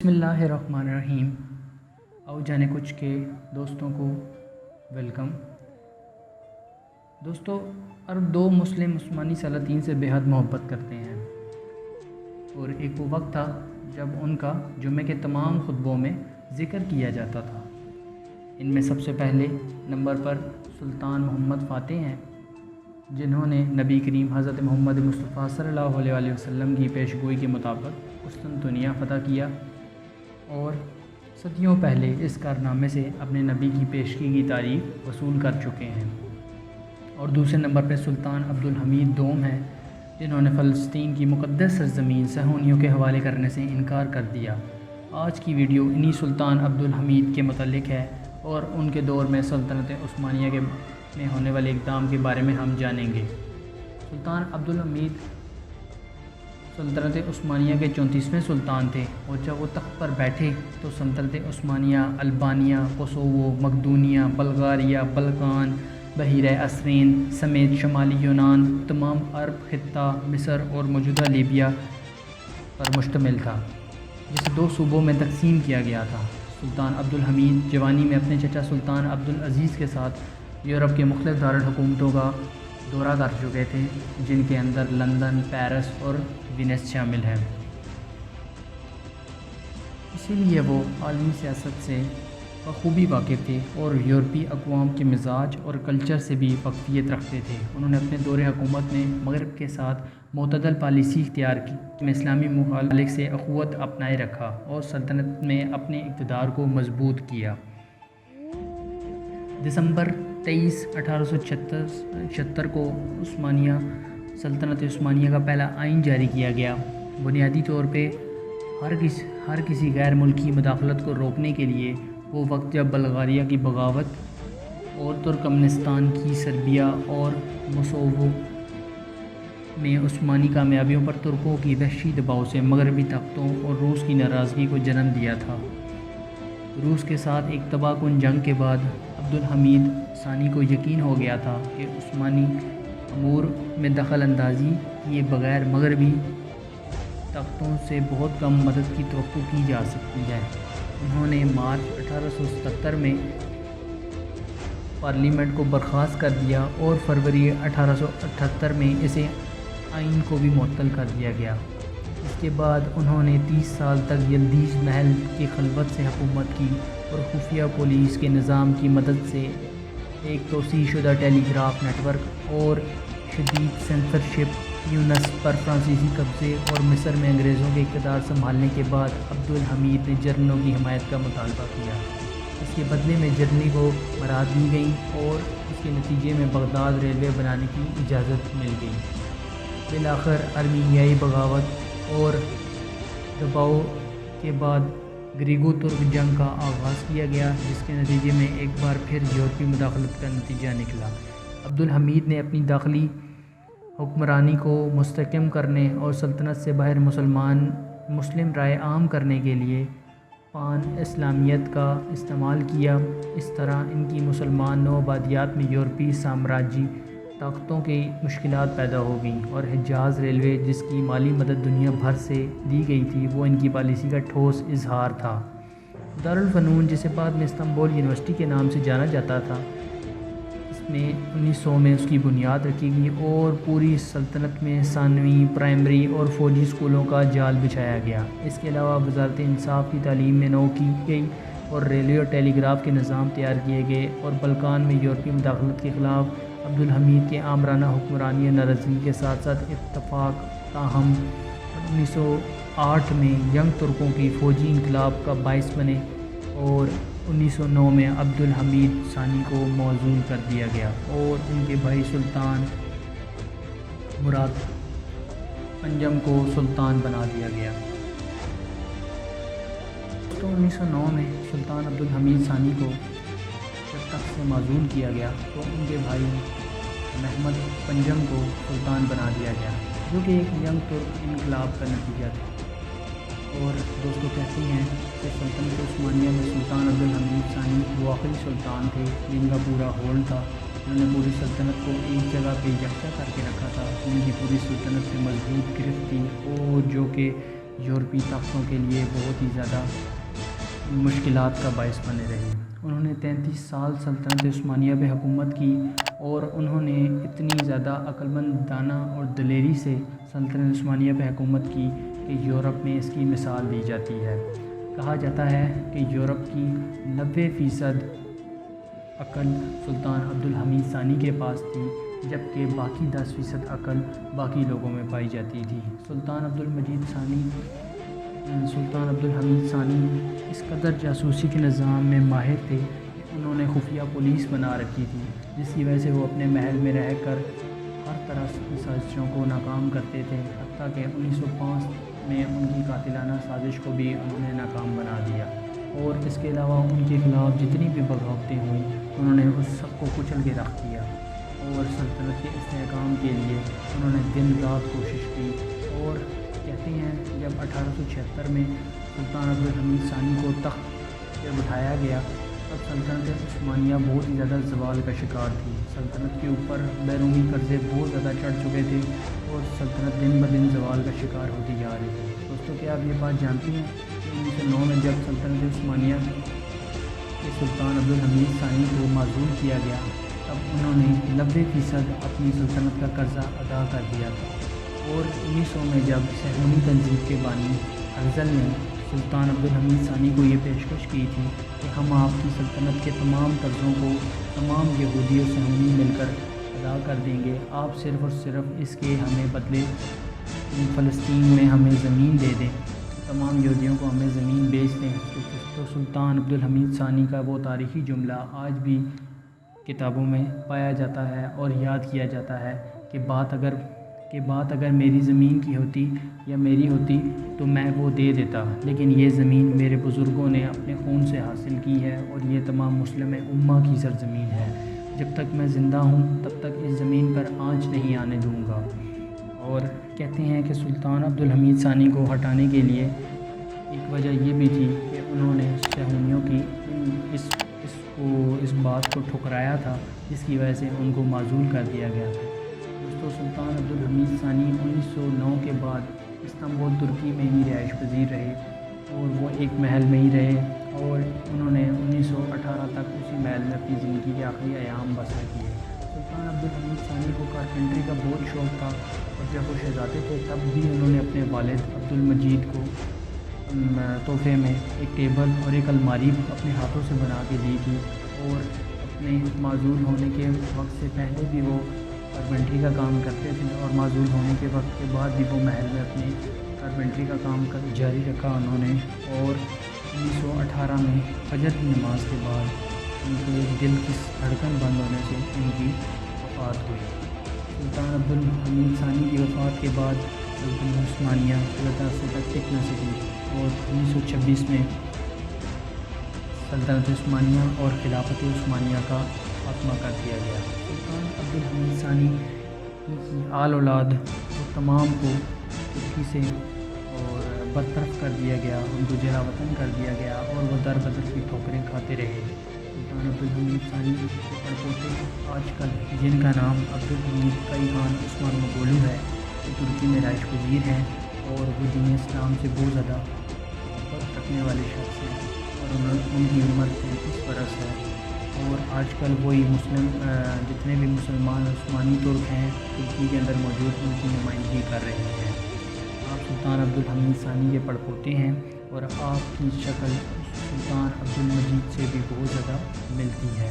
بسم اللہ الرحمن الرحیم۔ او جانے کچھ کے دوستوں کو ویلکم۔ دوستو، عرب دو مسلم عثمانی سلاطین سے بے حد محبت کرتے ہیں، اور ایک وہ وقت تھا جب ان کا جمعے کے تمام خطبوں میں ذکر کیا جاتا تھا۔ ان میں سب سے پہلے نمبر پر سلطان محمد فاتح ہیں، جنہوں نے نبی کریم حضرت محمد مصطفیٰ صلی اللہ علیہ وسلم کی پیشگوئی کے مطابق قسطنطنیہ فتح کیا اور صدیوں پہلے اس کارنامے سے اپنے نبی کی پیشگی کی تعریف وصول کر چکے ہیں۔ اور دوسرے نمبر پہ سلطان عبدالحمید دوم ہیں، جنہوں نے فلسطین کی مقدس سرزمین صہیونیوں کے حوالے کرنے سے انکار کر دیا۔ آج کی ویڈیو انہی سلطان عبدالحمید کے متعلق ہے اور ان کے دور میں سلطنت عثمانیہ میں ہونے والے اقدام کے بارے میں ہم جانیں گے۔ سلطان عبدالحمید سلطنت عثمانیہ کے 34ویں سلطان تھے، اور جب وہ تخت پر بیٹھے تو سلطنت عثمانیہ البانیہ، کوسوو، مقدونیہ، بلغاریہ، بلقان، بحیرہ اسرین سمیت شمالی یونان، تمام عرب خطہ، مصر اور موجودہ لیبیا پر مشتمل تھا، جسے دو صوبوں میں تقسیم کیا گیا تھا۔ سلطان عبدالحمید جوانی میں اپنے چچا سلطان عبدالعزیز کے ساتھ یورپ کے مختلف دارالحکومتوں کا دورہ کر چکے تھے، جن کے اندر لندن، پیرس اور وینس شامل ہیں۔ اسی لیے وہ عالمی سیاست سے بخوبی واقف تھے اور یورپی اقوام کے مزاج اور کلچر سے بھی واقفیت رکھتے تھے۔ انہوں نے اپنے دور حکومت میں مغرب کے ساتھ معتدل پالیسی اختیار کی، میں اسلامی ممالک سے اخوت اپنائے رکھا اور سلطنت میں اپنے اقتدار کو مضبوط کیا۔ دسمبر 23، 1876 کو سلطنت عثمانیہ کا پہلا آئین جاری کیا گیا۔ بنیادی طور پہ ہر کسی غیر ملکی مداخلت کو روکنے کے لیے وہ وقت جب بلغاریہ کی بغاوت اور ترکمنستان کی سربیا اور کوسوو میں عثمانی کامیابیوں پر ترکوں کی وحشی دباؤ سے مغربی طاقتوں اور روس کی ناراضگی کو جنم دیا تھا۔ روس کے ساتھ ایک تباہ کن جنگ کے بعد عبدالحمید ثانی کو یقین ہو گیا تھا کہ عثمانی امور میں دخل اندازی کیے بغیر مغربی طاقتوں سے بہت کم مدد کی توقع کی جا سکتی ہے۔ انہوں نے مارچ 1877 میں پارلیمنٹ کو برخاست کر دیا اور فروری 1878 میں اسے آئین کو بھی معطل کر دیا گیا۔ اس کے بعد انہوں نے 30 سال تک یلدیز محل کی خلوت سے حکومت کی اور خفیہ پولیس کے نظام کی مدد سے ایک توسیع شدہ ٹیلی گراف نیٹ ورک اور شدید سینسرشپ یونس پر فرانسیسی قبضے اور مصر میں انگریزوں کے اقتدار سنبھالنے کے بعد عبدالحمید نے جرمنوں کی حمایت کا مطالبہ کیا۔ اس کے بدلے میں جرمنی کو برات دی گئی اور اس کے نتیجے میں بغداد ریلوے بنانے کی اجازت مل گئی۔ بالآخر ارمینیائی بغاوت اور دباؤ کے بعد گریگو ترک جنگ کا آغاز کیا گیا، جس کے نتیجے میں ایک بار پھر یورپی مداخلت کا نتیجہ نکلا۔ عبدالحمید نے اپنی داخلی حکمرانی کو مستحکم کرنے اور سلطنت سے باہر مسلم رائے عام کرنے کے لیے پان اسلامیت کا استعمال کیا۔ اس طرح ان کی مسلمان نو آبادیات میں یورپی سامراجی طاقتوں کی مشکلات پیدا ہو گئیں، اور حجاز ریلوے، جس کی مالی مدد دنیا بھر سے دی گئی تھی، وہ ان کی پالیسی کا ٹھوس اظہار تھا۔ دارالفنون، جسے بعد میں استنبول یونیورسٹی کے نام سے جانا جاتا تھا، اس میں 1900 میں اس کی بنیاد رکھی گئی اور پوری سلطنت میں ثانوی، پرائمری اور فوجی اسکولوں کا جال بچھایا گیا۔ اس کے علاوہ وزارت انصاف کی تعلیم میں نو کی گئی اور ریلوے اور ٹیلی گراف کے نظام تیار کیے گئے، اور بلقان میں یورپی مداخلت کے خلاف عبدالحمید کے آمرانہ حکمرانی ناراضگی کے ساتھ ساتھ اتفاق تاہم 1908 میں ینگ ترکوں کی فوجی انقلاب کا باعث بنے، اور 1909 میں عبدالحمید ثانی کو معزول کر دیا گیا اور ان کے بھائی سلطان مراد پنجم کو سلطان بنا دیا گیا۔ 1909 میں سلطان عبدالحمید ثانی کو جب تخت سے معزول کیا گیا تو ان کے بھائی محمد پنجم کو سلطان بنا دیا گیا، جو کہ ایک ینگ ترک انقلاب کا نتیجہ تھا۔ اور دوستوں کہتے ہیں کہ سلطنت عثمانیہ میں سلطان عبدالحمید ثانی وہ آخری سلطان تھے جن کا پورا ہول تھا۔ انہوں نے پوری سلطنت کو ایک جگہ پہ یکجا کر کے رکھا تھا، جن کی پوری سلطنت سے مضبوط گرفت تھی، اور جو کہ یورپی طاقتوں کے لیے بہت ہی زیادہ مشکلات کا باعث بنے رہے۔ انہوں نے 33 سال سلطنت عثمانیہ پہ حکومت کی اور انہوں نے اتنی زیادہ عقلمند، دانا اور دلیری سے سلطنت عثمانیہ پہ حکومت کی کہ یورپ میں اس کی مثال دی جاتی ہے۔ کہا جاتا ہے کہ یورپ کی 90% عقل سلطان عبدالحمید ثانی کے پاس تھی، جبکہ باقی 10% عقل باقی لوگوں میں پائی جاتی تھی۔ سلطان عبدالحمید ثانی اس قدر جاسوسی کے نظام میں ماہر تھے کہ انہوں نے خفیہ پولیس بنا رکھی تھی، جس کی وجہ سے وہ اپنے محل میں رہ کر ہر طرح کی سازشوں کو ناکام کرتے تھے، حتیٰ کہ 1905 میں ان کی قاتلانہ سازش کو بھی انہوں نے ناکام بنا دیا، اور اس کے علاوہ ان کے خلاف جتنی بھی بغاوتیں ہوئیں انہوں نے اس سب کو کچل کے رکھ دیا، اور سلطنت کے استحکام کے لیے انہوں نے دن رات کوشش کی۔ اور کہتے ہیں جب 1876 میں سلطان عبدالحمید ثانی کو تخت پہ بٹھایا گیا، تب سلطنت عثمانیہ بہت ہی زیادہ زوال کا شکار تھی۔ سلطنت کے اوپر بیرونی قرضے بہت زیادہ چڑھ چکے تھے اور سلطنت دن بدن زوال کا شکار ہوتی جا رہی تھی۔ دوستوں، کیا آپ یہ بات جانتی ہیں کہ 1909 میں جب سلطنت عثمانیہ کے سلطان عبدالحمید ثانی کو معزول کیا گیا، تب انہوں نے 90% اپنی سلطنت کا قرضہ ادا کر دیا تھا، اور 1900 میں جب صہیونی تنظیم کے بانی ہرزل نے سلطان عبدالحمید ثانی کو یہ پیشکش کی تھی کہ ہم آپ کی سلطنت کے تمام قرضوں کو تمام یہودی اور صہیونی مل کر ادا کر دیں گے، آپ صرف اور صرف اس کے ہمیں بدلے فلسطین میں ہمیں زمین دے دیں، تمام یہودیوں کو ہمیں زمین بیچ دیں۔ تو سلطان عبدالحمید ثانی کا وہ تاریخی جملہ آج بھی کتابوں میں پایا جاتا ہے اور یاد کیا جاتا ہے کہ بات اگر میری زمین کی ہوتی یا میری ہوتی تو میں وہ دے دیتا، لیکن یہ زمین میرے بزرگوں نے اپنے خون سے حاصل کی ہے اور یہ تمام مسلم امہ کی سرزمین ہے۔ جب تک میں زندہ ہوں تب تک اس زمین پر آنچ نہیں آنے دوں گا۔ اور کہتے ہیں کہ سلطان عبدالحمید ثانی کو ہٹانے کے لیے ایک وجہ یہ بھی تھی کہ انہوں نے صہیونیوں کی اس بات کو ٹھکرایا تھا، جس کی وجہ سے ان کو معزول کر دیا گیا تھا۔ دوستو، سلطان عبدالحمید ثانی 1909 کے بعد استنبول ترکی میں ہی رہائش پذیر رہے، اور وہ ایک محل میں ہی رہے، اور انہوں نے 1918 تک اسی محل میں اپنی زندگی کے آخری ایام بسر کیے۔ سلطان عبدالحمید ثانی کو کارپینٹری کا بہت شوق تھا، اور جب وہ شہزادے تھے تب بھی انہوں نے اپنے والد عبدالمجید کو تحفے میں ایک ٹیبل اور ایک الماری اپنے ہاتھوں سے بنا کے دی تھی، اور اپنے معزول ہونے کے وقت سے پہلے بھی وہ کارپینٹری کا کام کرتے تھے، اور معزول ہونے کے وقت کے بعد بھی وہ محل میں اپنی کارپینٹری کا کام جاری رکھا انہوں نے۔ اور 1918 میں فجر کی نماز کے بعد ان کے دل کی دھڑکن بند ہونے سے ان کی وفات ہوئی۔ سلطان عبدالحمید ثانی کی وفات کے بعد سلطنت عثمانیہ زیادہ سے تک ٹک نہ سکی، اور 1926 میں سلطنت عثمانیہ اور خلافت عثمانیہ کا خاتمہ کر دیا گیا۔ سلطان عبدالحمید ثانی کی آل اولاد تمام کو ترکی سے اور برطرف کر دیا گیا، ان کو جلا وطن کر دیا گیا، اور وہ در بدر کی ٹھوکریں کھاتے رہے۔ سلطان عبدالحمید ثانی کے پڑپوتے آج کل جن کا نام عبدالحمید کئی خان عثمان مغولو ہے، وہ ترکی میں رہائش پذیر ہیں، اور وہ دین اسلام سے بہت زیادہ محبت رکھنے والے شخص ہیں، اور ان کی عمر 33 برس ہے، اور آج کل وہی جتنے بھی مسلمان عثمانی ترک ہیں ترکی کے اندر موجود، ان کی نمائندگی کر رہے ہیں۔ آپ سلطان عبدالحمید ثانی کے پڑپوتے ہیں، اور آپ کی شکل سلطان عبدالمجید سے بھی بہت زیادہ ملتی ہے۔